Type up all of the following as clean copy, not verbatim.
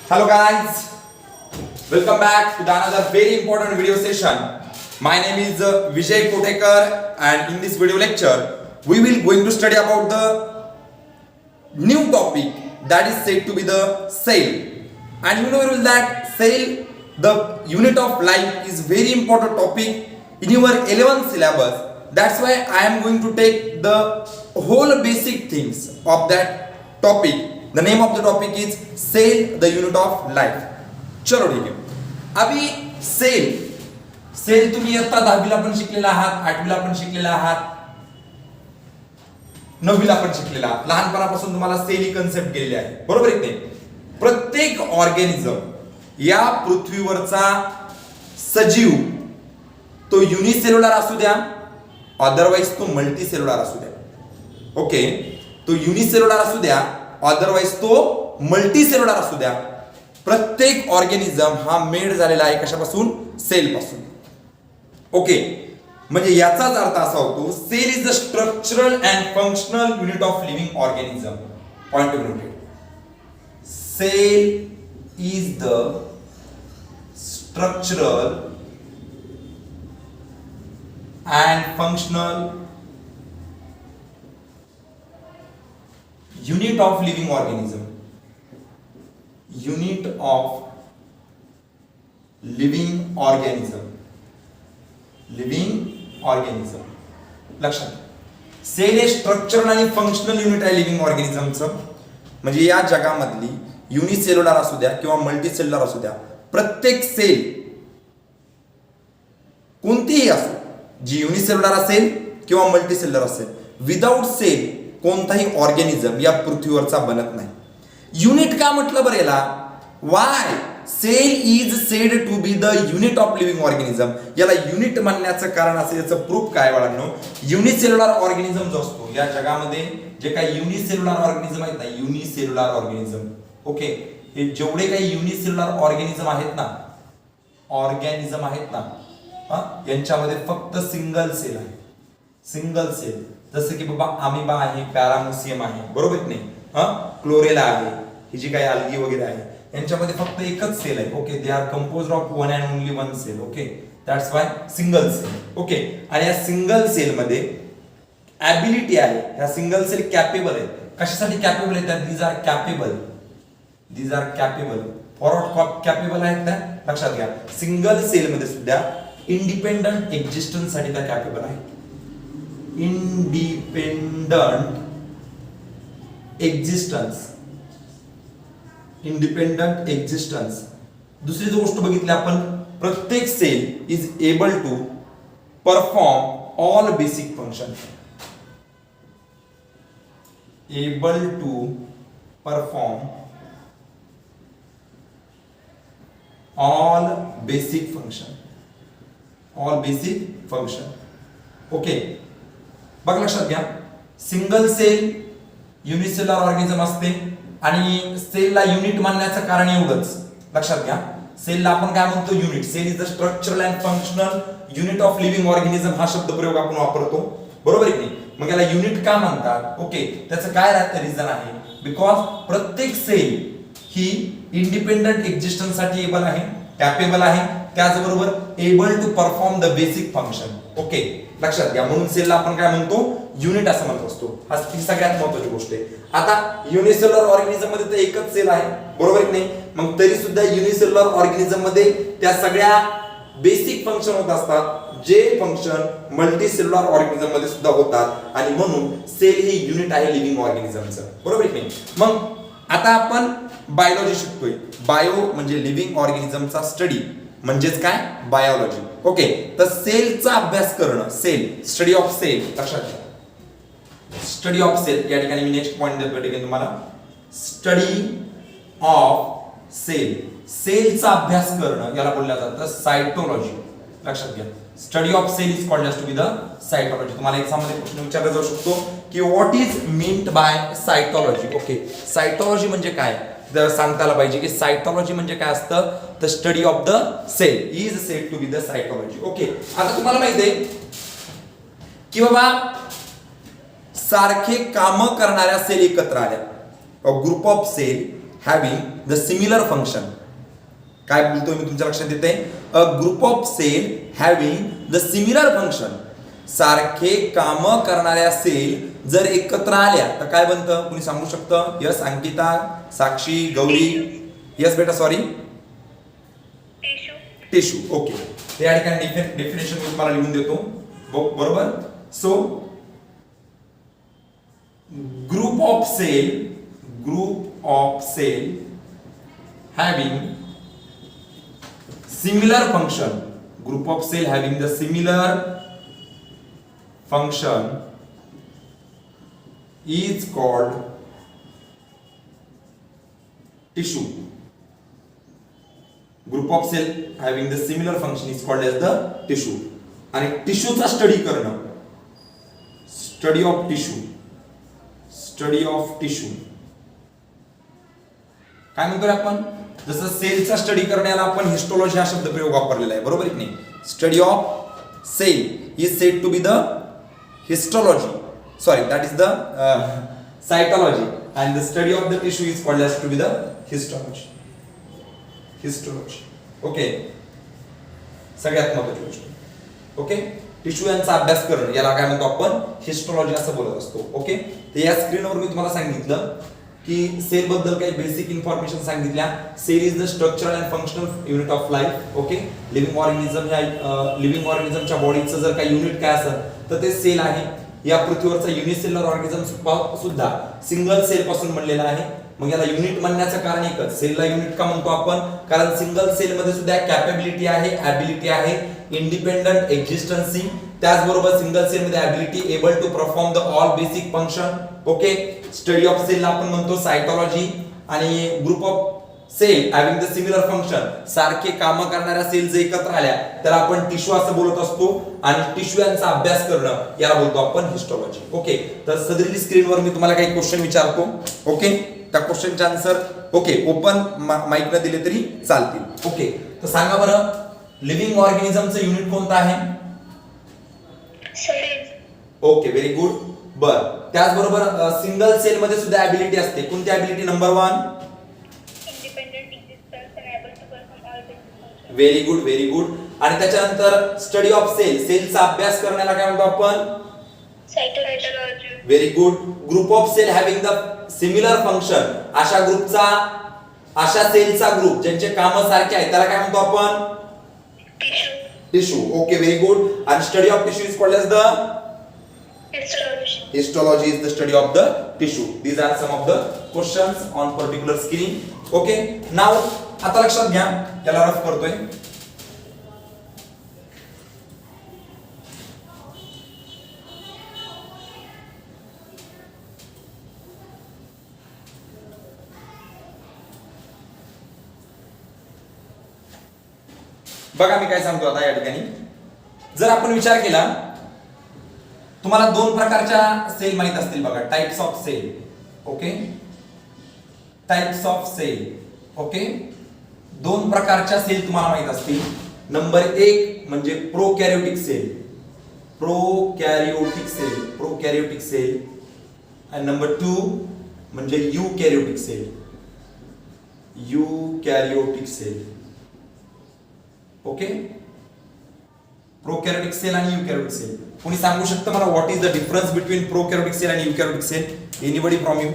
Hello guys, welcome back to another very important video session. My name is Vijay Kotekar and in this video lecture we will going to study about the new topic that is said to be the cell. And you know very well that cell, the unit of life, is very important topic in your 11th syllabus. That's why I am going to take the whole basic things of that topic. The name of the topic is cell, the unit of life. चलो ठीक है. अभी sale तुम्ही इयत्ता 10वीला पण शिकलेला आहात, 8वीला पण शिकलेला आहात, 9वीला पण शिकलेला आहात. लहानपणापासून तुम्हाला सेल ही कन्सेप्ट गेलेली आहे, बरोबर आहे की नाही? प्रत्येक ऑर्गॅनिझम या पृथ्वीवरचा सजीव तो युनिसेल्युलर असू द्या, अदरवाइज तो मल्टीसेल्युलर असू द्या. ओके, तो युनिसेल्युलर असू द्या, अदरवाइज तो मल्टीसेल्युलर असू द्या, प्रत्येक ऑर्गॅनिझम हा मेड झालेला आहे कशापासून? सेल पासून. ओके, म्हणजे याचाच अर्थ असा होतो cell is the structural and functional unit of living organism. Point to note. Cell is the structural and functional unit of living organism. Unit of living organism. Living organism. लक्षात. Sale हे structural आणि functional unit आहे living ऑर्गॅनिझमचं. म्हणजे या जगामधली unicellular असू द्या किंवा multicellular असू द्या, प्रत्येक सेल कोणतीही असो, जी युनिसेल्युलर असेल किंवा मल्टीसेल्युलर असेल, विदाउट सेल कोणताही ऑर्गॅनिझम या पृथ्वीवरचा बनत नाही. युनिट का म्हटलं बरं याला? Why cell is said to be the unit of living organism. याला युनिट म्हणण्याचं कारण असं, याचं प्रूफ काय बाळांनो? युनिसेल्युलर ऑर्गॅनिझम जो असतो या जगामध्ये, जे काही युनिसेल्युलर ऑर्गॅनिझम आहेत ना, युनिसेल्युलर ऑर्गॅनिझम, ओके, हे जेवढे काही युनिसेल्युलर ऑर्गॅनिझम आहेत ना, यांच्यामध्ये फक्त सिंगल सेल आहे. सिंगल सेल, जसं की बाबा अमिबा आहे, पॅरामोसियम आहे, बरोबर की नाही? क्लोरेला आहे, ही जी काही अल्गी वगैरे आहे, यांच्यामध्ये फक्त एकच सेल आहे. Okay, they are composed of one and only one cell. Okay, that's why single cell. Okay, आणि या सिंगल सेल मध्ये ॲबिलिटी आहे, या सिंगल सेल कॅपेबल आहेत. कशासाठी कॅपेबल आहेत? These are capable for what? Capable आहेत त्या, लक्षात घ्या. सिंगल सेल मध्ये सुद्धा इंडिपेंडंट एक्झिस्टन्स साठी त्या कॅपेबल आहेत. Independent existence. दुसरी जो गोष्ट बघितली आपण, प्रत्येक cell is able to perform all basic function. Able to perform all basic function. Okay, बघ लक्षात घ्या. सिंगल सेल युनिसेल्युलर ऑर्गॅनिझम असते आणि सेलला युनिट मानण्याचं कारण एवढंच, लक्षात घ्या. सेलला आपण काय म्हणतो? Unit. Cell is the structural and functional unit of living organism हा शब्द प्रयोग आपण वापरतो, बरोबर आहे की नाही? मग याला युनिट का म्हणतात? ओके, त्याचं काय रिझन आहे? बिकॉज प्रत्येक सेल ही इंडिपेंडंट एक्झिस्टन्स साठी एबल आहे, कॅपेबल आहे, त्याचबरोबर able to perform the basic function. Okay, लक्षात घ्या. म्हणून सेलला आपण काय म्हणतो? युनिट असं म्हणत असतो. हा ती सगळ्यात महत्त्वाची गोष्ट आहे. आता युनिसेल्युलर ऑर्गॅनिझम मध्ये तर एकच सेल आहे, बरोबर की नाही? मग तरी सुद्धा युनिसेल्युलर ऑर्गॅनिझम मध्ये त्या सगळ्या बेसिक फंक्शन होत असतात, जे फंक्शन मल्टीसेल्युलर ऑर्गॅनिझम मध्ये सुद्धा होतात, आणि म्हणून सेल ही युनिट आहे लिव्हिंग ऑर्गॅनिझमचं, बरोबर की नाही? मग आता आपण बायोलॉजी शिकतोय. बायो म्हणजे लिव्हिंग ऑर्गॅनिझमचा स्टडी, म्हणजेच काय? बायोलॉजी. ओके, तर सेलचा अभ्यास करणं, सेल, स्टडी ऑफ सेल, लक्षात घ्या. स्टडी ऑफ सेल, या ठिकाणी मी नेक्स्ट पॉइंट देतो ठिकाणी तुम्हाला. स्टडी ऑफ सेल, सेलचा अभ्यास करणं याला बोललं जातं सायटोलॉजी. लक्षात घ्या. Study of cell is called to be the cytology. तुम्हाला एक्झाम मध्ये प्रश्न विचारला जाऊ शकतो की what is meant by cytology. Okay, cytology म्हणजे काय जर सांगता आलं पाहिजे की सायटोलॉजी म्हणजे काय असतं? The study of the cell is said to be the cytology. Okay, आता तुम्हाला माहिती आहे की बाबा सारखे काम करणाऱ्या सेल एकत्र आल्या. A group of cell having the similar function. काय बोलतोय मी तुमच्या लक्षात येते? A group of cell having the similar function. सारखे काम करणाऱ्या सेल जर एकत्र आल्या तर काय बनतं? कुणी सांगू शकतं? यस अंकिता, साक्षी, गौरी. यस बेटा सॉरी. टिश्यू. ओके. या ठिकाणी डेफिनेशन मी तुम्हाला लिहून देतो. बरोबर. So group of cell having similar function, group of cell having the similar function is called tissue. Group of cell having the similar function is called as the tissue. आणि टिश्यूचा study करणं, study of tissue काय म्हणतो आपण? जसं सेलचा study करण्याला आपण histology हा शब्द प्रयोग वापरलेला आहे, बरोबर की नाही? Study of cell is said to be the histology, sorry that is the cytology, and the study of the tissue is called as to be the histology. Okay. सगळ्यात महत्त्वाची गोष्ट. ओके. टिश्यू यांचा अभ्यास करणं याला काय म्हणतो आपण? हिस्टोलॉजी असं बोलत असतो. ओके. तर या स्क्रीनवर मी तुम्हाला सांगितलं की सेल बद्दल काही बेसिक इन्फॉर्मेशन सांगितल्या. Cell is the structural and functional unit of life. Okay. Living organism ह्या लिव्हिंग ऑर्गॅनिझमच्या बॉडीचं जर काही युनिट काय असेल तर ते सेल आहे. या पृथ्वीवरचा युनिसेल्युलर ऑर्गॅनिझम सुद्धा सिंगल सेल पासून बनलेला आहे. मग याला युनिट म्हणण्याचं कारण एकच, सेलला युनिट का म्हणतो आपण? कारण सिंगल सेल मध्ये सुद्धा कॅपेबिलिटी आहे, ॲबिलिटी आहे, इंडिपेंडंट एक्झिस्टन्सी. त्याचबरोबर सिंगल सेल मध्ये ability able to perform the all basic function. Okay. Study of cell आपण म्हणतो सायटोलॉजी. आणि group of cell having the similar function, सारखे काम करणाऱ्या सेल जे एकत्र आल्या त्याला आपण टिश्यू असं बोलत असतो. आणि टिश्यू यांचा अभ्यास करणं याला बोलतो आपण हिस्टोलॉजी. ओके. तर सदरील स्क्रीनवर मी तुम्हाला काही क्वेश्चन विचारतो. ओके. त्या क्वेश्चनचे आन्सर ओके ओपन माइक न दिले तरी चालतील. ओके. तर सांगा बरं, लिव्हिंग ऑर्गॅनिझमचं युनिट कोणतं आहे? Okay, very good. बर. त्याचबरोबर सिंगल सेल मध्ये सुद्धा ॲबिलिटी असते. कोणती ability? Number 1 very good, very good. आणि त्याच्यानंतर स्टडी ऑफ सेल, सेलचा अभ्यास करण्याला काय म्हणतो आपण? Cytology. Very good. Group of cell having the similar function, अशा ग्रुपचा, अशा सेलचा ग्रुप ज्यांचे काम सारखे आहेत त्याला काय म्हणतो आपण? टिश्यू. Okay, very good. आणि study of tissue is called as the histology is the study of the tissue. These are some of the questions on particular screen. Okay. Now आता लक्षात घ्या, याला रफ करतोय. बघा मी काय सांगतो आता या ठिकाणी. जर आपण विचार केला, तुम्हाला दोन प्रकारच्या सेल माहित असतील बघा, types of cell. Okay. Types of cell. Okay. दोन प्रकारच्या सेल तुम्हाला माहित असतील. नंबर 1 म्हणजे प्रोकॅरियोटिक सेल, प्रोकॅरियोटिक सेल. आणि नंबर 2 म्हणजे eukaryotic cell, eukaryotic cell. Okay. Prokaryotic cell आणि युकॅरियोटिक सेल. कोणी सांगू शकतं मला what is the difference between prokaryotic cell आणि eukaryotic cell? Anybody from you?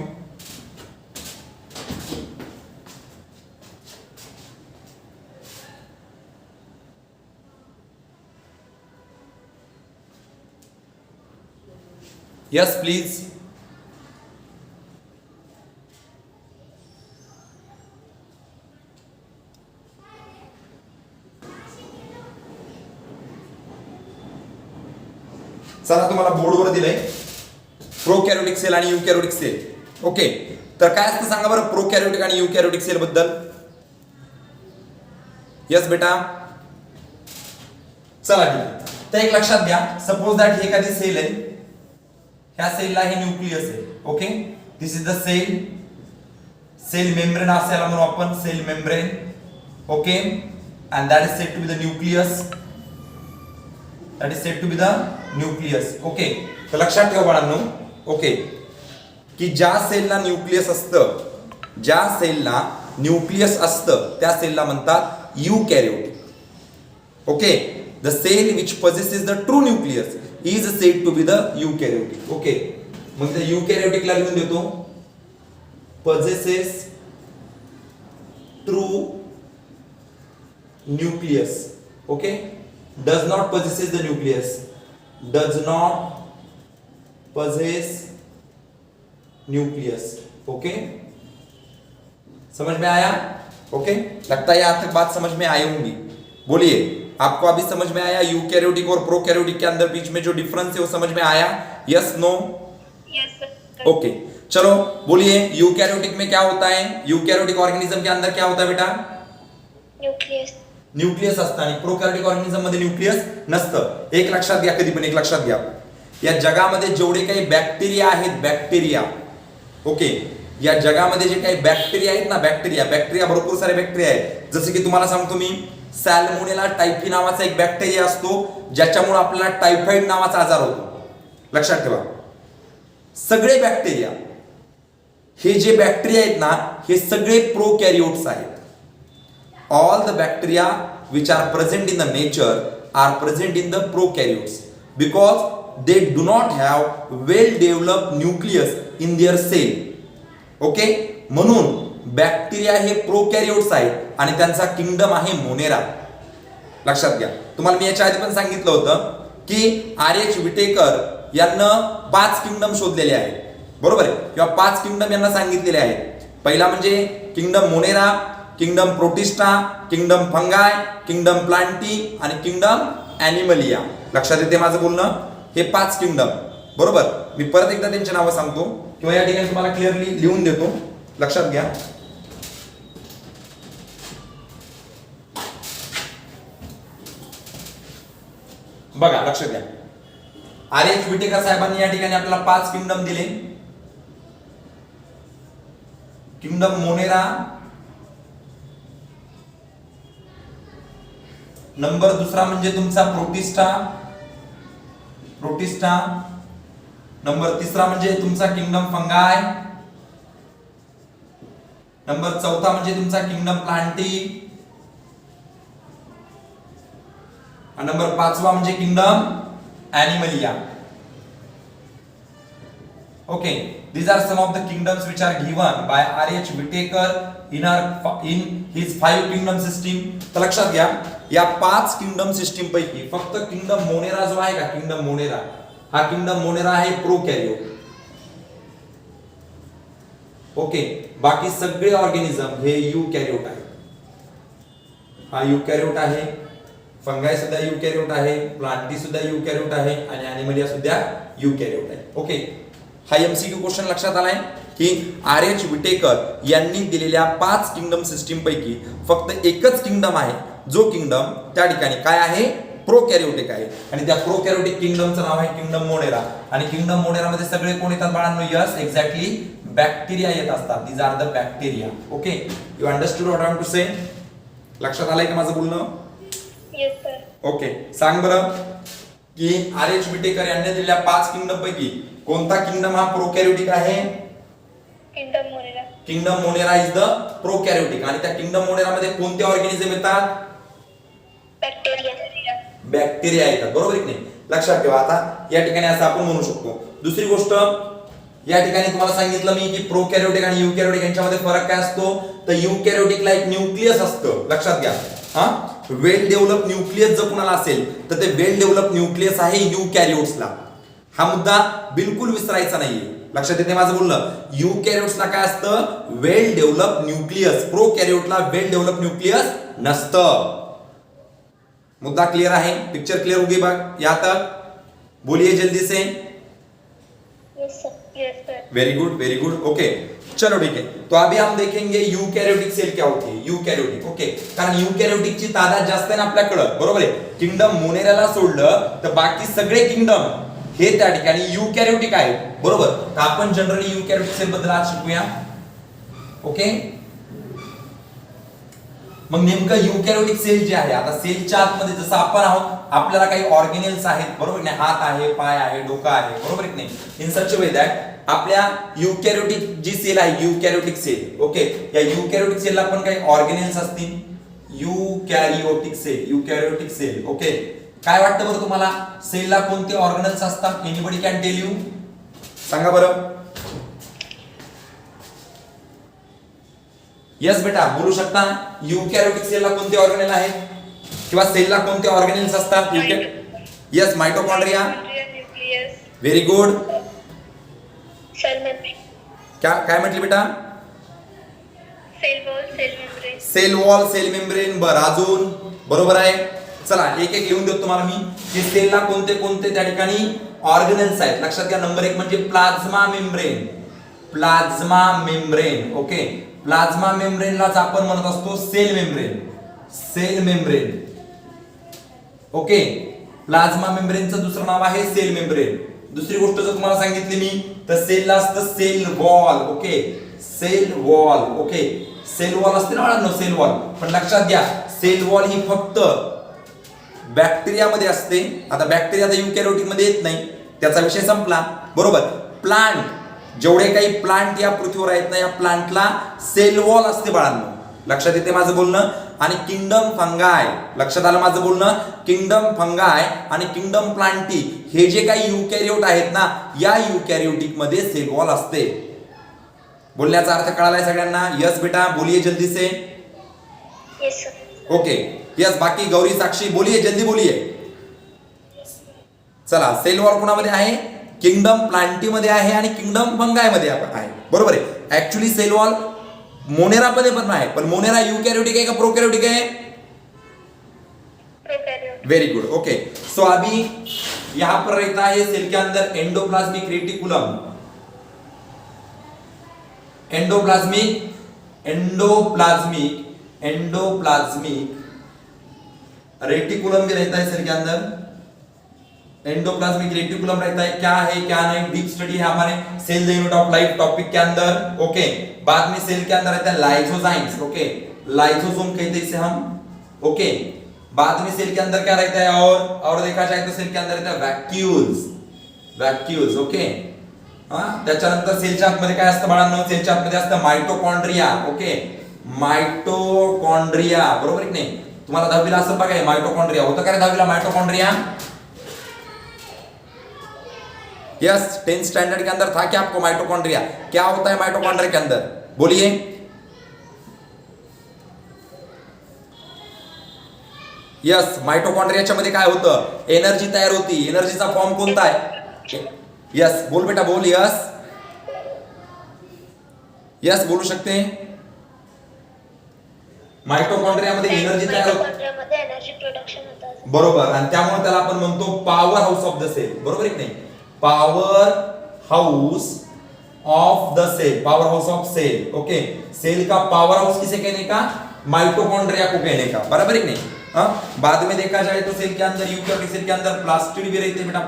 Yes please. चला तुम्हाला बोर्डवर दिलंय प्रोकॅरियोटिक सेल आणि युकॅरियोटिक सेल. ओके. तर काय असतं सांगा बरं प्रोकॅरियोटिक आणि युकॅरियोटिक सेल बद्दल? यस बेटा. चला ठीक आहे. तर एक लक्षात घ्या, सपोज दॅट ही एखादी सेल आहे, ह्या सेलला हे न्यूक्लियस आहे. Okay. This is the cell, cell membrane असं याला म्हणू आपण, cell membrane. Okay. And that is said to be the nucleus, that is said to be the nucleus. Okay. तर लक्षात ठेवा बाळांनो, ओके, की ज्या सेलला न्यूक्लियस असतं ज्या सेलला न्यूक्लियस असतं त्या सेलला म्हणतात eukaryotic. Okay, the cell which possesses the true nucleus is said to be the eukaryotic. Okay, मग त्या युकॅरियोटिकला लिहून देतो possesses true nucleus. Okay, does not possesses the nucleus, does not possess nucleus. Okay, समझ में आया? ओके, लगता है यहाँ तक बात समझ में आई होंगी. बोलिए, आपको अभी समझ में आया यूकैरियोटिक और प्रोकैरियोटिक के अंदर बीच में जो डिफरेंस है वो समझ में आया? Yes, no? Yes sir. Okay, चलो बोलिए यूकैरियोटिक में क्या होता है? यूकैरियोटिक ऑर्गेनिज्म के अंदर क्या होता है बेटा? न्यूक्लियस. न्यूक्लियस असतं आणि प्रोकॅरियोटिक ऑर्गेनिझम मध्ये न्यूक्लियस नसतं. एक लक्षात घ्या, कधी पण एक लक्षात घ्या, या जगामध्ये जेवढे काही बॅक्टेरिया आहेत, बॅक्टेरिया, ओके, या जगामध्ये जे काही बॅक्टेरिया आहेत ना, बॅक्टेरिया भरपूर सारे बॅक्टेरिया आहेत. जसे की तुम्हाला सांगतो मी, सॅल्मोनेला टायफी नावाचा एक बॅक्टेरिया असतो ज्याच्यामुळे आपल्याला टायफॉइड नावाचा आजार होतो. लक्षात ठेवा, सगळे बॅक्टेरिया, हे जे बॅक्टेरिया आहेत ना, हे सगळे प्रोकॅरियोट्स आहेत. All the bacteria which are present in the nature are present in the prokaryotes because they do not have well developed nucleus in their cell. Okay, म्हणून बॅक्टेरिया हे प्रोकॅरियोट्स आहेत आणि त्यांचा किंगडम आहे मोनेरा. लक्षात घ्या, तुम्हाला मी याच्या आधी पण सांगितलं होतं की R.H. विटेकर यांना 5 किंगडम शोधलेले आहेत, बरोबर आहे, किंवा 5 किंगडम यांना सांगितलेले आहेत. पहिला म्हणजे kingdom monera, kingdom protista, kingdom फंगाय, kingdom Plantae आणि किंगडम ॲनिमलिया. लक्षात येते माझं बोलणं? हे 5 किंगडम, बरोबर. मी परत एकदा त्यांची नावं सांगतो किंवा या ठिकाणी तुम्हाला क्लिअरली लिहून देतो. लक्षात घ्या, बघा, लक्षात घ्या. R.H. विटेकर साहेबांनी या ठिकाणी आपल्याला 5 किंगडम दिले. किंगडम मोनेरा नंबर दुसरा म्हणजे तुमचा प्रोटिस्टा. नंबर तिसरा म्हणजे तुमचा किंगडम फंगाय. नंबर चौथा म्हणजे तुमचा किंगडम प्लांटी. नंबर 5वा म्हणजे kingdom animalia. Okay, these are some of the kingdoms which are given by R.H. Whitaker in his 5 kingdom system. तर लक्षात घ्या, या 5 किंगडम सिस्टीम पैकी फक्त किंगडम मोनेरा जो आहे का, किंगडम मोनेरा, हा किंगडम मोनेरा आहे प्रोकॅरियोट. ओके, बाकी सगळे ऑर्गेनिझम हे युकॅरियोट आहे. हा युकॅरियोट आहे, फंगाय सुद्धा युकॅरियोट आहे, प्लांटी सुद्धा युकॅरियोट आहे आणि ॲनिमलिया सुद्धा युकॅरियोट आहे. ओके, हा एमसीक्यू क्वेश्चन लक्षात आलाय की R.H. विटेकर यांनी दिलेल्या 5 किंगडम सिस्टीम पैकी फक्त एकच किंगडम आहे जो किंगडम त्या ठिकाणी काय आहे, प्रोकॅरियोटिक आहे. आणि त्या प्रोकॅरियोटिक किंगडमचं नाव आहे किंगडम मोनेरा. आणि किंगडम मोनेरा मध्ये सगळे कोण येतात बाळांनो? यस, एक्झॅक्टली बॅक्टेरिया येत असतात. These are the bacteria. Okay, you understood what I am to say? लक्षात आलंय का माझं बोलणं? Yes sir. ओके, सांग बरं की R.H. विटेकर यांनी दिलेल्या 5 किंगडम पैकी कोणता किंगडम हा प्रोकॅरियोटिक आहे? Kingdom monera. Kingdom monera is the prokaryotic. आणि त्या किंगडम मोनेरा मध्ये कोणते ऑर्गॅनिझम येतात? बॅक्टेरिया. बॅक्टेरिया येतात, बरोबर की नाही? लक्षात ठेवा. आता या ठिकाणी असं आपण म्हणू शकतो. दुसरी गोष्ट, या ठिकाणी तुम्हाला सांगितलं मी की प्रोकॅरियोटिक आणि युकॅरियोटिक यांच्यामध्ये फरक काय असतो? तर युकॅरियोटिकला एक न्यूक्लियस असतं. लक्षात घ्या, हा वेल डेव्हलप न्यूक्लियस जर कुणाला असेल तर ते वेल डेव्हलप न्यूक्लियस आहे युकॅरियोट्सला. हा मुद्दा बिलकुल विसरायचा नाहीये. लक्षात येते माझं बोलणं? युकॅरियोट्सला काय असतं? वेल डेव्हलप न्यूक्लियस. प्रोकॅरियोटला वेल डेव्हलप न्यूक्लियस नसतं. मुद्दा क्लियर आहे? पिक्चर क्लियर होगी बात यहाँ तक? बोलिए जल्दी से. Yes sir. Yes sir. Very good, very good. Okay, चलो ठीक है. तो अभी हम देखेंगे यूकॅरियोटिक सेल क्या होती है. यूकॅरियोटिक, ओके, कारण यूकॅरियोटिकची तादाद जास्त आहे ना आपल्याकडं, बरोबर आहे. किंगडम मोनेराला सोडलं तर बाकी सगळे किंगडम हे त्या ठिकाणी यूकॅरियोटिक आहेत, बरोबर. तर आपण जनरली यूकॅरियोटिक सेल बद्दल आज शिकूया. ओके, मग नेमकं यूकॅरियोटिक सेल जे आहे, आता सेलच्या आतमध्ये जसं आपण आहोत, आपल्याला काही ऑर्गेनेल्स आहेत, बरोबर नाही? हात आहे, पाय आहे, डोकं आहे, बरोबर की नाही? इन सच वे दॅट आपल्या युकॅरियोटिक जी सेल आहे युकॅरियोटिक सेल, ओके, या युकॅरियोटिक सेलला पण काही ऑर्गेनेल्स असतील. युकॅरियोटिक सेल, ओके. काय वाटतं बरं तुम्हाला सेलला कोणते ऑर्गेनेल्स असतात? एनीबडी कॅन टेल यू, सांगा बरं. यस बेटा बोलू शकता. युकॅरियोटिक सेलला कोणते ऑर्गेनेल आहेत किंवा सेलला कोणते ऑर्गेनेल्स असतात? Yes, mitochondria. Nucleus. Very good. Cell membrane. काय म्हटली बेटा? Cell wall, cell membrane. Cell wall, cell membrane. बरं, अजून बरोबर आहे. चला एक एक लिहून देतो तुम्हाला मी की सेलला कोणते कोणते त्या ठिकाणी ऑर्गेनेल्स आहेत. लक्षात घ्या. नंबर 1 म्हणजे plasma membrane. Plasma membrane, okay. Plasma मेम्ब्रेनलाच आपण म्हणत असतो cell membrane. Cell membrane, okay. Plasma मेम्ब्रेनचं दुसरं नाव आहे सेल मेम्ब्रेन. दुसरी गोष्ट जर तुम्हाला सांगितली मी तर सेलला असतं cell wall, okay. Cell wall, okay. Cell wall असते ना बाळांनो, सेल वॉल. पण लक्षात घ्या सेल वॉल ही फक्त बॅक्टेरियामध्ये असते. आता बॅक्टेरिया तर युकॅरियोटिक मध्ये येत नाही, त्याचा विषय संपला, बरोबर. प्लांट, जेवढे काही प्लांट या पृथ्वीवर आहेत ना, या प्लांटला सेल वॉल असते बाळांनो. लक्षात येते माझं बोलणं. आणि किंगडम फंगाय, लक्षात आलं माझं बोलणं. किंगडम फंगाय आणि किंगडम प्लांटी हे जे काही युकॅरियोट आहेत ना, या युकॅरियोटिक मध्ये सेल वॉल असते. बोलण्याचा अर्थ कळालाय सगळ्यांना? यस बेटा बोलिए जल्दी से. Yes sir. ओके. यस, बाकी गौरी साक्षी बोलिए, जल्दी बोलिए. चला, सेल वॉल कोणामध्ये आहे? किंगडम प्लांटी मध्ये आहे आणि किंगडम फंगाय मध्ये आहे, बरोबर आहे. ऍक्च्युली सेल वॉल मोनेरा मध्ये पण आहे, पण मोनेरा यूकैरियोटिक है का प्रोकैरियोटिक है? Prokaryotic. Very good, okay. So अभी यहां पर रहता है सेल के अंदर एंडोप्लाज्मिक रेटिकुलम. एंडोप्लाज्मिक रेटिकुलम भी रहता है सेल के अंदर. एंडोप्लाज्मिक रेटिकुलम रहता है. क्या है क्या नहीं, डीप स्टडी है हमारे cell the unit of life topic के अंदर, ओके. बाद में सेल के अंदर रहता है लाइसोजाइम्स, ओके. लाइसोसोम कहते हैं इसे हम, ओके. बाद में सेल के अंदर क्या रहता है और देखा जाए तो सेल के अंदर रहता है वॅक्यूल्स, ओके. त्याच्यानंतर सेलच्या आतमध्ये काय असतं बाळांनो? सेलच्या आतमध्ये असतं माइटोकॉन्ड्रिया, ओके. माइटोकॉन्ड्रिया, बरोबर की नाही? तुम्हाला 10वीला असं बघा माइटोकॉन्ड्रिया होतं का रे 10वीला माइटोकॉन्ड्रिया? यस, 10th स्टैंडर्ड के अंदर था क्या आपको माइटोकॉन्ड्रिया? क्या होता है माइटोकॉन्ड्रिया के अंदर? बोलिए. यस, माइटोकॉन्ड्रियाच्या मध्ये काय होतं? एनर्जी तयार होती. एनर्जीचा फॉर्म कोणता आहे? यस, बोल बेटा बोल. यस यस बोलू शकते. माइटोकॉन्ड्रिया मध्ये एनर्जी तयार होते, माइटोकॉन्ड्रियामध्ये एनर्जी प्रोडक्शन होतं. बरोबर. आणि त्यामुळे त्याला आपण म्हणतो power house of the cell, बरोबर की नाही? Power house of the cell, power house of cell, okay. Cell का पावर हाउस किसे कहने का? माइटोकॉन्ड्रिया को कहने का, बराबर है कि नहीं? बाद में देखा जाए तो सेल के अंदर यूकैरियोटिक सेल के अंदर प्लास्टिड भी रहते बेटा.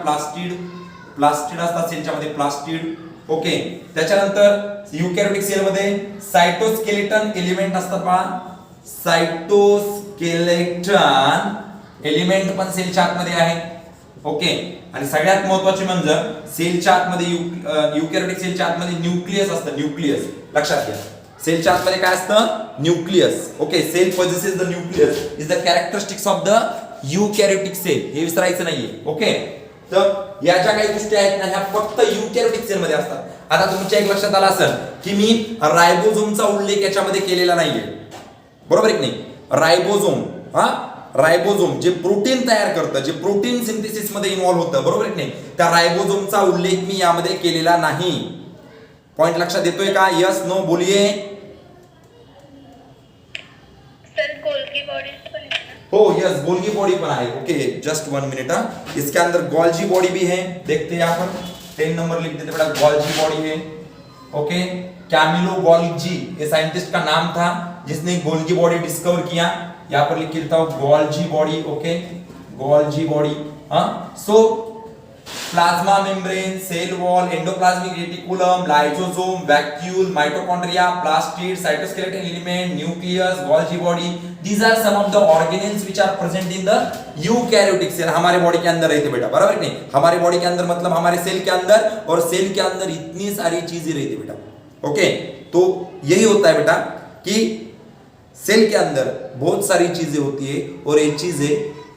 प्लास्टिड असतात सेलच्या मध्ये, प्लास्टिड, ओके. त्याच्यानंतर यूकैरियोटिक सेल मध्ये सायटोस्केलेटन एलिमेंट असतात बाळा. सायटोस्केलेटन एलिमेंट पण सेलच्या आतमध्ये आहे, ओके. आणि सगळ्यात महत्त्वाचे म्हणजे सेलच्या आतमध्ये यूकॅरियोटिक सेलच्या आतमध्ये न्यूक्लियस असतं. न्यूक्लियस लक्षात घ्या. सेलच्या आतमध्ये काय असतं? Nucleus, okay. Cell possesses the nucleus is the characteristics of the eukaryotic cell. हे विसरायचं नाहीये, ओके. तर या ज्या काही गोष्टी आहेत ना, ह्या फक्त यूकॅरियोटिक सेल मध्ये असतात. आता तुमच्या एक लक्षात आलं असेल की मी रायबोझोमचा उल्लेख याच्यामध्ये केलेला नाहीये, बरोबर आहे की नाही? रायबोझोम जे प्रोटीन तयार करतं, जे प्रोटीन सिंथेसिस मध्ये इन्व्हॉल्व होतं, बरोबर की नाही? त्या रायबोझोमचा उल्लेख मी यामध्ये केलेला नाही. पॉइंट लक्षात येतोय का? यस नो बोलिए. सर गोल्गी बॉडी पण आहे ना? हो यस, गोल्गी बॉडी पण आहे, ओके. Just 1 minute. इसके अंदर गोल्जी बॉडी भी है, देखते हैं यहाँ पर 10 नंबर लिख देते बेटा. गोल्जी बॉडी है, ओके. कैमिलो गोल्जी ये साइंटिस्ट का नाम था जिसने गोल्गी बॉडी डिस्कवर किया. यहाँ पर लिख के देता हूं Golgi body, okay. Golgi body. So plasma membrane, cell wall, endoplasmic reticulum, lysosome, vacuole, mitochondria, plastid, cytoskeleton element, nucleus, Golgi body, these are some of the organelles which are present in the eukaryotic cell, हमारे body के अंदर रहते बेटा, बराबर नहीं, हमारे body के अंदर मतलब हमारे सेल के अंदर, और सेल के अंदर इतनी सारी चीजें रहती बेटा, ओके। तो यही होता है बेटा कि सेल के अंदर बहुत सारी चीजें होती है और ये चीजें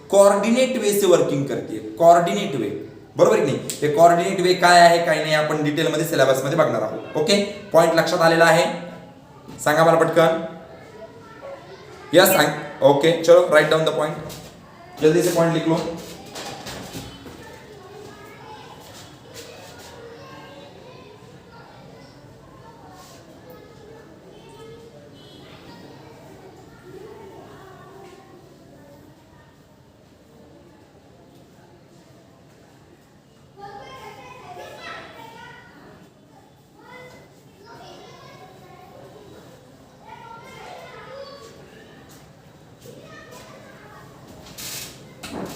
कोऑर्डिनेट वे से वर्किंग करती है, कोऑर्डिनेट वे, बरोबर की नाही, हे कोऑर्डिनेट वे काय आहे काय नाही आपण डिटेल मध्ये सिलेबस मध्ये बघणार आहोत, ओके। पॉइंट लक्षात आलेला आहे, सांगा मला पटकन, यस सांग, ओके चलो राइट डाउन द पॉइंट, जल्दी से पॉइंट लिख लो।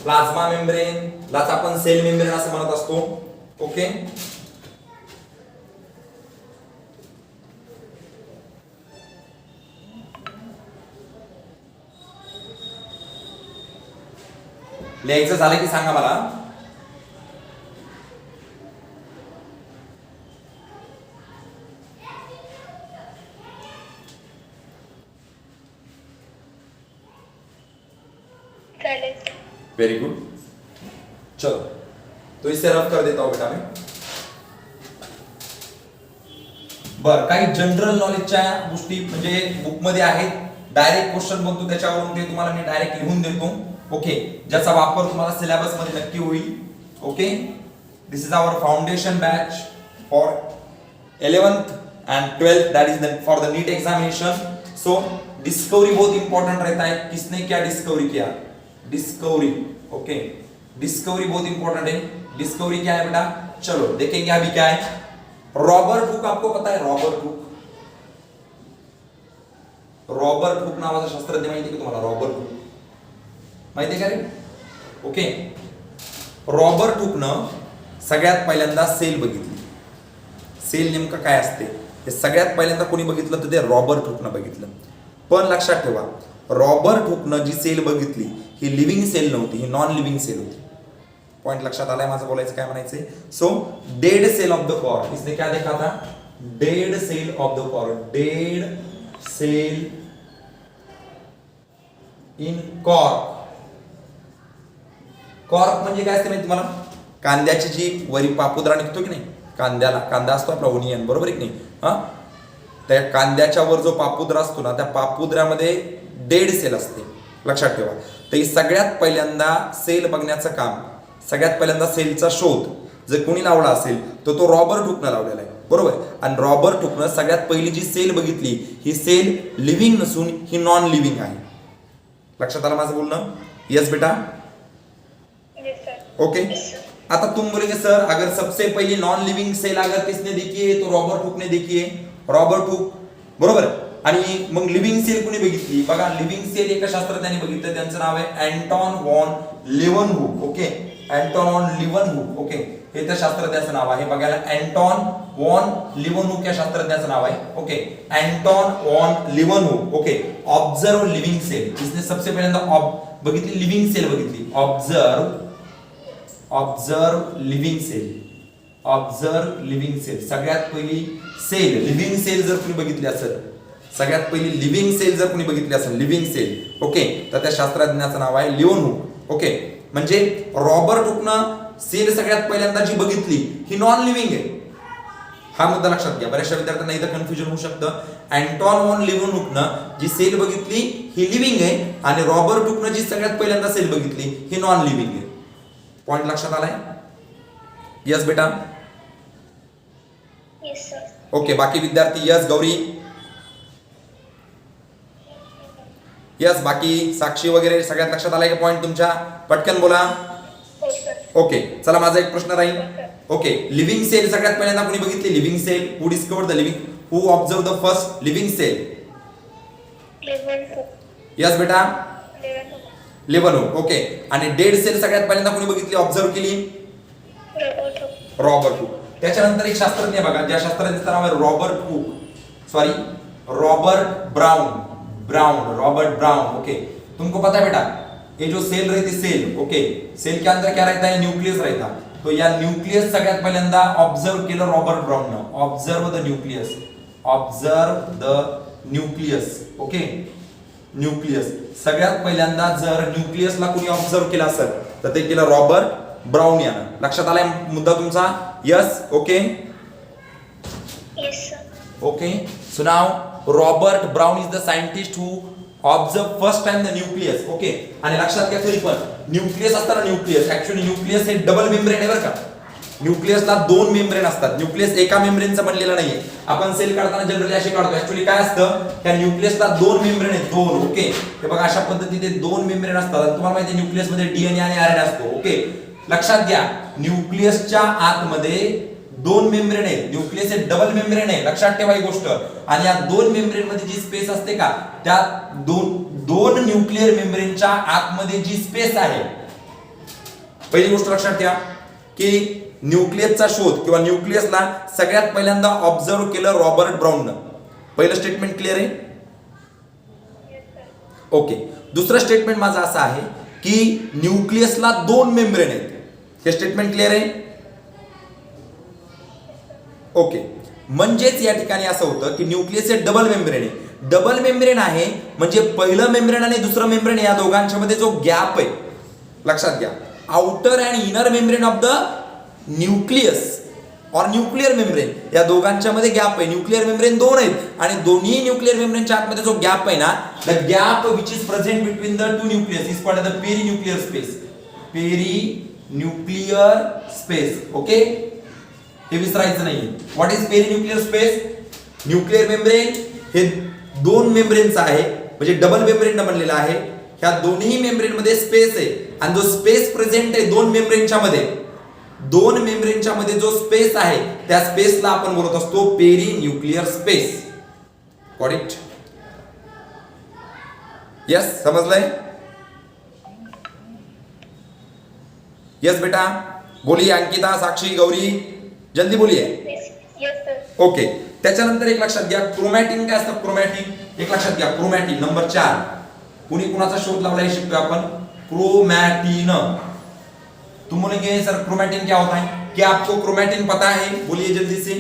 प्लाझ्मा मेम्ब्रेन लाच आपण सेल मेम्ब्रेन असं म्हणत असतो, ओके। लिहायचं झालं की सांगा मला, चालेल। वेरी गुड, चलो तो इसे रफ कर देता हूं बेटा मैं। बर, काही जनरल नॉलेजच्या गोष्टी म्हणजे बुक मध्ये आहेत, डायरेक्ट क्वेश्चन बनतो त्याच्यावरून ते तुम्हाला मी डायरेक्ट लिहून देतो, ओके, ज्याचा वापर तुम्हाला सिलेबस मध्ये नक्की होईल, okay. This is our foundation batch for 11th and 12th, that is for the NEET examination। so discovery बहुत इंपॉर्टेंट रहता है, किसने क्या डिस्कवरी किया, डिस्कवरी, ओके, डिस्कवरी बहुत इंपॉर्टेंट है। डिस्कवरी क्या है बेटा, चलो देखेंगे अभी क्या है। रॉबर्ट हुक, आपको पता है रॉबर्ट हुक, रॉबर्ट हुक नावाचा शास्त्रज्ञ माहिती आहे का तुम्हाला, रॉबर्ट हुक माहिती आहे का रे, ओके। रॉबर्ट हुकनं सगळ्यात पहिल्यांदा सेल बघितली, सेल नेमकं काय असते हे सगळ्यात पहिल्यांदा कोणी बघितलं तर ते रॉबर्ट हुकनं बघितलं। पण लक्षात ठेवा, रॉबर्ट हुकनं जी सेल बघितली ही लिव्हिंग सेल नव्हती, ही नॉन लिव्हिंग सेल होती। पॉइंट लक्षात आलाय माझं, बोलायचं काय म्हणायचंय। So dead cell of the cork, इसने क्या देखा था, dead cell of the cork, dead cell in cork. Cork म्हणजे काय असते माहिती तुम्हाला, कांद्याची जी वरी पापुद्रा निघतो की नाही, कांद्याला, कांदा असतो आपला ओनियन, बरोबर आहे की नाही, हा, त्या कांद्याच्या वर जो पापुद्रा असतो ना, त्या पापुद्र्यामध्ये डेड सेल असते, लक्षात ठेवा। तर ही सगळ्यात पहिल्यांदा सेल बघण्याचं काम, सगळ्यात पहिल्यांदा सेलचा शोध जर कोणी लावला असेल तर तो रॉबर्ट हुकनं लावलेला आहे, बरोबर। आणि रॉबर्ट हुकनं सगळ्यात पहिली जी सेल बघितली ही सेल लिव्हिंग नसून ही नॉन लिव्हिंग आहे। लक्षात आलं माझं बोलणं, यस बेटा, ओके। आता तुम बोलेंगे सर अगर सबसे पहली नॉन लिव्हिंग सेल अगर किसने देखी है तो रॉबर्ट हुक ने देखी है, रॉबर्ट हुक, बरोबर। आणि मग लिव्हिंग सेल कोणी बघितली, बघा लिव्हिंग सेल एका शास्त्रज्ञाने बघितलं, त्यांचं नाव आहे Anton von Leeuwenhoek, okay, Anton von Leeuwenhoek, okay, हे त्या शास्त्रज्ञाचं नाव आहे, बघायला अँटॉन वॉन लिव्हनहुक या शास्त्रज्ञाचं नाव आहे, okay, Anton von Leeuwenhoek, okay. Observe living cell, इसने सबसे पहिल्यांदा बघितली लिव्हिंग सेल बघितली, observe living cell, observe living cell, सगळ्यात पहिली सेल लिव्हिंग सेल जर तुम्ही बघितली असेल, सगळ्यात पहिली लिव्हिंग सेल जर कोणी बघितली असेल, लिव्हिंग सेल, ओके, तर त्या शास्त्रज्ञाचं नाव आहे लिव्हनहुक, ओके। म्हणजे रॉबर्ट हुकनं सेल सगळ्यात पहिल्यांदा जी बघितली ही नॉन लिव्हिंग आहे, हा मुद्दा लक्षात घ्या, बऱ्याचशा विद्यार्थ्यांना इथं कन्फ्युजन होऊ शकतं। अँटॉन वॉन लिव्हनहुकनं जी सेल बघितली ही लिव्हिंग आहे आणि रॉबर्ट हुकनं जी सगळ्यात पहिल्यांदा सेल बघितली ही नॉन लिव्हिंग आहे। पॉइंट लक्षात आलाय, यस बेटा, यस सर, ओके। बाकी विद्यार्थी, यस गौरी, यस, बाकी साक्षी वगैरे सगळ्यात लक्षात आलाय का पॉइंट तुमच्या, पटकन बोला, हो सर, ओके। चला माझा एक प्रश्न राहील, ओके, लिव्हिंग सेल सगळ्यात पहिल्यांदा कोणी बघितली, living cell, who discovered the living, who observe the first living cell, Leeuwenhoek, yes बेटा, लिव्हनहुक, लिव्हनहुक, ओके। आणि डेड सेल सगळ्यात पहिल्यांदा कोणी बघितली, ऑब्झर्व केली, रॉबर्ट हुक, रॉबर्ट हुक। त्याच्यानंतर एक शास्त्रज्ञ बघा, ज्या शास्त्रज्ञाचं नाव आहे Robert Hooke, sorry Robert brown, brown, Robert brown. Okay, तुमको पता है बेटा ये जो सेल रहती सेल, ओके, सेल के अंदर क्या रहता है, न्यूक्लियस रहता। तो या न्यूक्लियस सगळ्यात पहिल्यांदा ऑब्झर्व केलं रॉबर्ट ब्राउन ने, observe the nucleus, observe the nucleus. Okay, nucleus सगळ्यात पहिल्यांदा जर न्यूक्लियसला कोणी ऑब्झर्व केलं असेल तर ते केलं रॉबर्ट ब्राउन यानं। लक्षात आलाय मुद्दा तुमचा? Yes, okay Yes, sir. Okay. So now Robert brown is the scientist who observe first time the nucleus. Okay, आणि लक्षात घ्या तरी पण न्यूक्लियस असताना न्यूक्लियस ऍक्च्युअली न्यूक्लियस हे डबल मेम्ब्रेन आहे बरं का। न्यूक्लियसला दोन मेम्ब्रेन असतात, न्यूक्लियस एका मेम्ब्रेनचा बनलेला नाहीये। आपण सेल काढताना जनरली असे काढतो, ऍक्च्युअली काय असतं त्या न्यूक्लियसला दोन मेम्ब्रेन आहेत, दोन। ओके, हे बघा अशा पद्धतीने दोन मेम्ब्रेन असतात। तुम्हाला माहिती आहे न्यूक्लियस मध्ये डीएनए आणि आरएनए असतो। ओके, लक्षात घ्या न्यूक्लियसच्या आतमध्ये दोन मेम्ब्रेन आहेत, न्यूक्लियस हे डबल मेम्ब्रेन आहे, लक्षात ठेवा ही गोष्ट। आणि या दोन मेम्ब्रेन मध्ये जी स्पेस असते का, त्या दोन न्यूक्लियर मेम्ब्रेनच्या आतमध्ये जी स्पेस आहे, पहिली गोष्ट लक्षात ठेवा की न्यूक्लियसचा शोध किंवा न्यूक्लियसला सगळ्यात पहिल्यांदा ऑब्झर्व केलं रॉबर्ट ब्राउननं। पहिलं स्टेटमेंट क्लिअर आहे? Yes, sir. ओके, दुसरं स्टेटमेंट माझं असं आहे की न्यूक्लियसला दोन मेम्ब्रेन आहेत, हे स्टेटमेंट क्लिअर आहे? ओके, म्हणजेच या ठिकाणी असं होतं की न्यूक्लियस हे डबल मेम्ब्रेन आहे। डबल मेम्ब्रेन आहे म्हणजे पहिलं मेम्ब्रेन आणि दुसरं मेम्ब्रेन या दोघांच्या मध्ये जो गॅप आहे, लक्षात घ्या, outer and inner membrane of the nucleus और न्यूक्लियर मेम्ब्रेन, या दोघांच्या मध्ये गॅप आहे। न्यूक्लियर मेम्ब्रेन दोन आहेत आणि दोन्ही न्यूक्लियर मेम्ब्रेनच्या आतमध्ये जो गॅप आहे ना, the gap which is present between the two nucleus is called the perinuclear space, perinuclear space. Okay, हे विसरायचं नाही। What is perinuclear space? Nuclear membrane हे दोन मेम्ब्रेनचं आहे, म्हणजे डबल मेम्ब्रेन बनलेलं आहे। ह्या दोन्ही मेम्ब्रेन मध्ये स्पेस आहे आणि जो स्पेस प्रेझेंट आहे दोन मेम्ब्रेनच्या मध्ये, दोन मेम्ब्रेनच्या मध्ये जो स्पेस आहे त्या स्पेसला आपण बोलत असतो perinuclear space. Got it? Yes, समजलंय? यस बेटा, बोलिए अंकिता, साक्षी, गौरी, जल्दी बोलिए। Yes, yes, sir. ओके, त्याच्यानंतर एक लक्षात घ्या क्रोमॅटिन काय असतं, क्रोमॅटिन एक लक्षात घ्या, क्रोमॅटिन नंबर 4 कुणी कुणाचा शोध लावला हे शिकतोय आपण, क्रोमॅटिन। तुम बोलेंगे सर क्रोमैटिन क्या होता है, क्या आपको क्रोमैटिन पता है? बोलिए जल्दी से,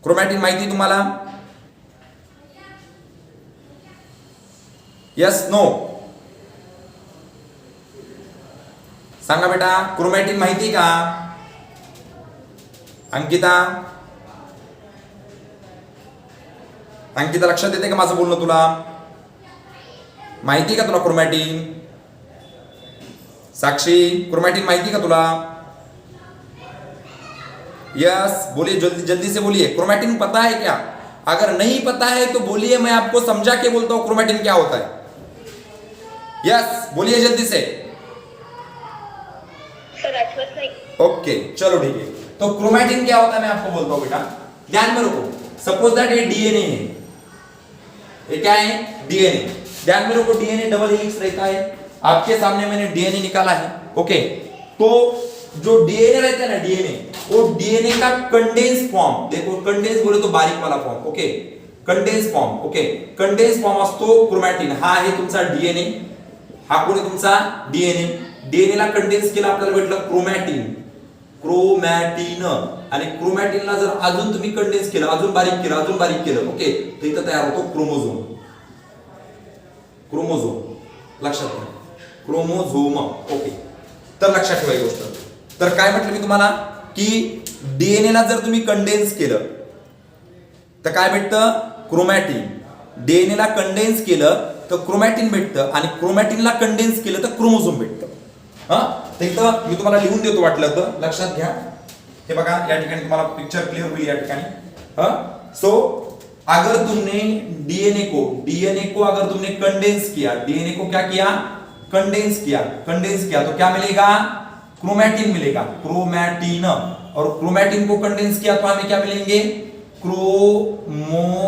क्रोमैटिन माहिती तुम्हाला? Yes, no? सांगा बेटा, क्रोमॅटिन माहिती का? अंकिता, अंकिता लक्षात येते का माझं बोलणं तुला? माहिती का तुला क्रोमॅटिन? साक्षी, क्रोमैटिन माहिती का तुला? यस, बोलिए जल्दी जल्दी से बोलिए, क्रोमैटिन पता है क्या? अगर नहीं पता है तो बोलिए, मैं आपको समझा के बोलता हूं क्रोमैटिन क्या होता है। यस, बोलिए जल्दी से। सर आठवत नाही। ओके, चलो ठीक है। तो क्रोमैटिन क्या होता है मैं आपको बोलता हूं बेटा, ध्यान में रखो। सपोज दैट ये डीएनए है, ये क्या है? डीएनए। ध्यान में रखो, डीएनए डबल हेलिक्स रहता है। आपके सामने मैंने डीएनए निकाला है। ओके, तो जो डीएनए रहता है ना, डीएनए, वो डीएनए का कंडेंस फॉर्म, देखो कंडेंस बोले तो बारीक वाला form. Okay, condense form. Okay, condense form असतो क्रोमॅटिन। हा आहे तुमचा डीएनए, हा कोण आहे तुमचा डीएनए। डीएनए ला कंडेन्स केलं आपल्याला भेटलं क्रोमॅटिन, क्रोमॅटिन। आणि क्रोमॅटिनला जर अजून तुम्ही कंडेन्स केलं, अजून बारीक केलं, अजून बारीक केलं, ओके, तर इथं तयार होतो क्रोमोझोम। क्रोमोझोम लक्षात घ्या, क्रोमोझोम। ओके, तर लक्षात ठेवा ही गोष्ट। तर काय म्हटलं मी तुम्हाला की डीएनए ला जर तुम्ही कंडेन्स केलं तर काय भेटतं? क्रोमॅटिन। डीएनए ला कंडेन्स केलं तर क्रोमॅटिन भेटतं आणि क्रोमॅटिनला कंडेन्स केलं तर क्रोमोझोम भेटतं। हा, तर इथं मी तुम्हाला लिहून देतो वाटलं तर, लक्षात घ्या। हे बघा या ठिकाणी तुम्हाला पिक्चर क्लियर होईल या ठिकाणी। हा, सो अगर तुमने डीएनए को अगर तुमने कंडेंस किया, डीएनए को क्या किया? कंडेंस किया, कंडेंस किया, तो क्या मिलेगा? क्रोमैटिन मिलेगा, क्रोमैटिन। और क्रोमैटिन को कंडेंस किया तो हमें क्या मिलेंगे? क्रोमोझोम।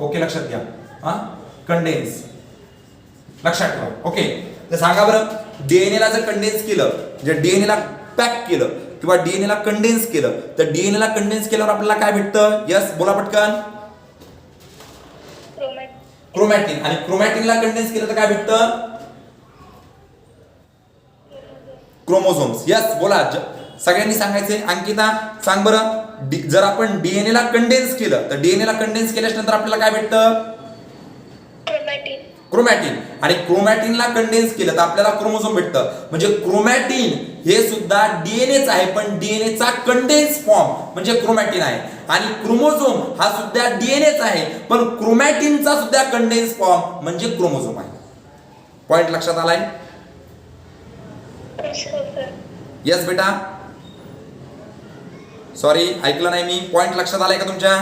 ओके, लक्षात घ्या। हा, कंडेंस लक्षात ठेवा। ओके, तर सांगा बरं, डीएनए ला जर कंडेन्स केलं, जर डीएनए ला पॅक केलं किंवा डीएनए ला कंडेन्स केलं तर डीएनए ला कंडेन्स केल्यावर आपल्याला काय भेटतं? यस, बोला पटकन। क्रोमॅटिन. आणि क्रोमॅटिनला कंडेन्स केलं तर काय भेटतं? क्रोमोझोम्स. यस, बोला. सगळ्यांनी सांगायचंय. अंकिता सांग बरं. जर आपण डीएनए ला कंडेन्स केलं तर डीएनए ला कंडेन्स केल्याच्या नंतर आपल्याला काय भेटतं? क्रोमॅटिन. क्रोमॅटिन. आणि क्रोमॅटिनला कंडेन्स केलं तर आपल्याला क्रोमोझोम भेटतं. म्हणजे क्रोमॅटिन हे सुद्धा डीएनएच आहे, पण डीएनएचा कंडेन्स फॉर्म म्हणजे क्रोमॅटिन आहे. आणि क्रोमोझोम हा सुद्धा डीएनएच आहे, पण क्रोमॅटिनचा सुद्धा कंडेन्स फॉर्म म्हणजे क्रोमोझोम आहे. पॉइंट लक्षात आलाय? हो सर. यस बेटा. सॉरी, ऐकलं नाही मी. पॉइंट लक्षात आलाय का तुमच्या?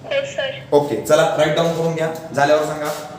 हो सर. ओके, चला राईट डाऊन करून घ्या. झाल्यावर सांगा.